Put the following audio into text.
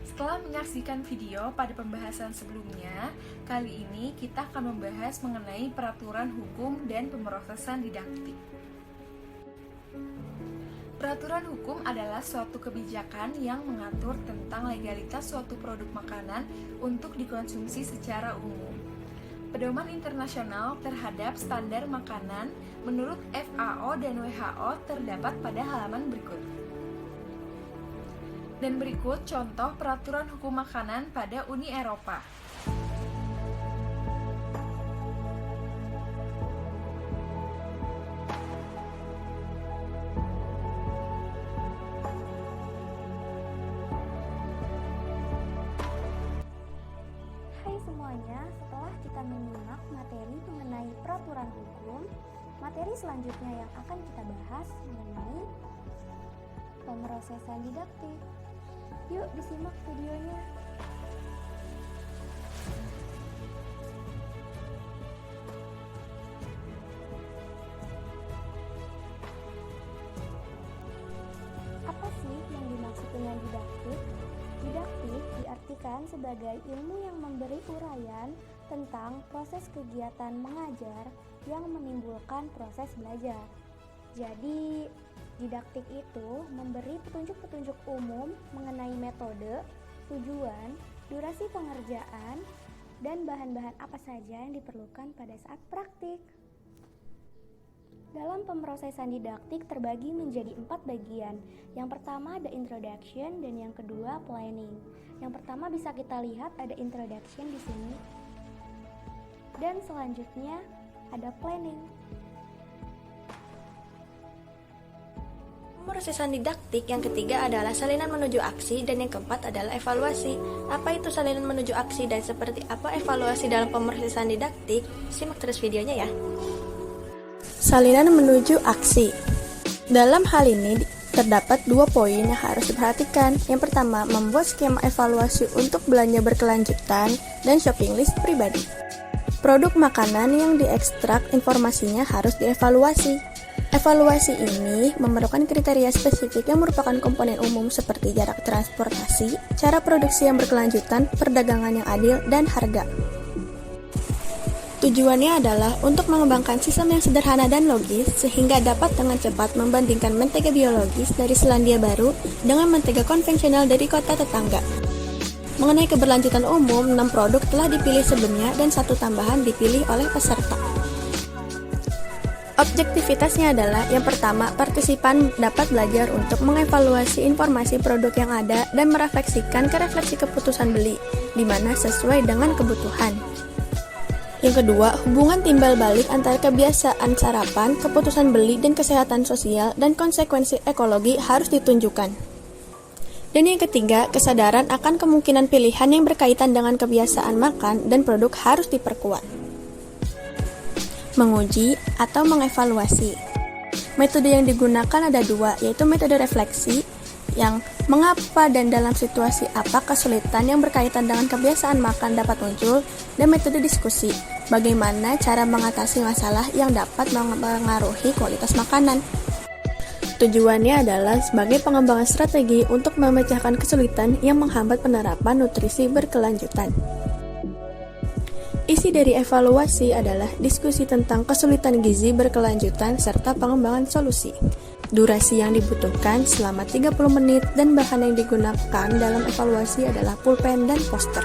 Setelah menyaksikan video pada pembahasan sebelumnya, kali ini kita akan membahas mengenai peraturan hukum dan pemrosesan didaktik. Peraturan hukum adalah suatu kebijakan yang mengatur tentang legalitas suatu produk makanan untuk dikonsumsi secara umum. Pedoman internasional terhadap standar makanan menurut FAO dan WHO terdapat pada halaman berikut. Dan berikut contoh peraturan hukum makanan pada Uni Eropa. Hai semuanya, setelah kita menyimak materi mengenai peraturan hukum, materi selanjutnya yang akan kita bahas mengenai pemrosesan didaktik. Yuk disimak videonya. Apa sih yang dimaksud dengan didaktik? Didaktik diartikan sebagai ilmu yang memberi uraian tentang proses kegiatan mengajar yang menimbulkan proses belajar. Jadi, didaktik itu memberi petunjuk-petunjuk umum mengenai metode, tujuan, durasi pengerjaan, dan bahan-bahan apa saja yang diperlukan pada saat praktik. Dalam pemrosesan didaktik terbagi menjadi 4 bagian. Yang pertama ada introduction dan yang kedua planning. Yang pertama bisa kita lihat ada introduction di sini. Dan selanjutnya ada planning. Pemrosesan didaktik yang ketiga adalah salinan menuju aksi dan yang keempat adalah evaluasi. Apa itu salinan menuju aksi dan seperti apa evaluasi dalam pemrosesan didaktik? Simak terus videonya ya. Salinan menuju aksi. Dalam hal ini terdapat 2 poin yang harus diperhatikan. Yang pertama, membuat skema evaluasi untuk belanja berkelanjutan dan shopping list pribadi. Produk makanan yang diekstrak informasinya harus dievaluasi. Evaluasi ini memerlukan kriteria spesifik yang merupakan komponen umum seperti jarak transportasi, cara produksi yang berkelanjutan, perdagangan yang adil, dan harga. Tujuannya adalah untuk mengembangkan sistem yang sederhana dan logis sehingga dapat dengan cepat membandingkan mentega biologis dari Selandia Baru dengan mentega konvensional dari kota tetangga. Mengenai keberlanjutan umum, 6 produk telah dipilih sebelumnya dan 1 tambahan dipilih oleh peserta. Objektivitasnya adalah yang pertama, partisipan dapat belajar untuk mengevaluasi informasi produk yang ada dan merefleksikan ke refleksi keputusan beli, di mana sesuai dengan kebutuhan. Yang kedua, hubungan timbal balik antara kebiasaan sarapan, keputusan beli, dan kesehatan sosial dan konsekuensi ekologi harus ditunjukkan. Dan yang ketiga, kesadaran akan kemungkinan pilihan yang berkaitan dengan kebiasaan makan dan produk harus diperkuat. Menguji atau mengevaluasi. Metode yang digunakan ada 2, yaitu metode refleksi yang mengapa dan dalam situasi apa kesulitan yang berkaitan dengan kebiasaan makan dapat muncul, dan metode diskusi, bagaimana cara mengatasi masalah yang dapat mempengaruhi kualitas makanan. Tujuannya adalah sebagai pengembangan strategi untuk memecahkan kesulitan yang menghambat penerapan nutrisi berkelanjutan. Isi dari evaluasi adalah diskusi tentang kesulitan gizi berkelanjutan serta pengembangan solusi. Durasi yang dibutuhkan selama 30 menit dan bahan yang digunakan dalam evaluasi adalah pulpen dan poster.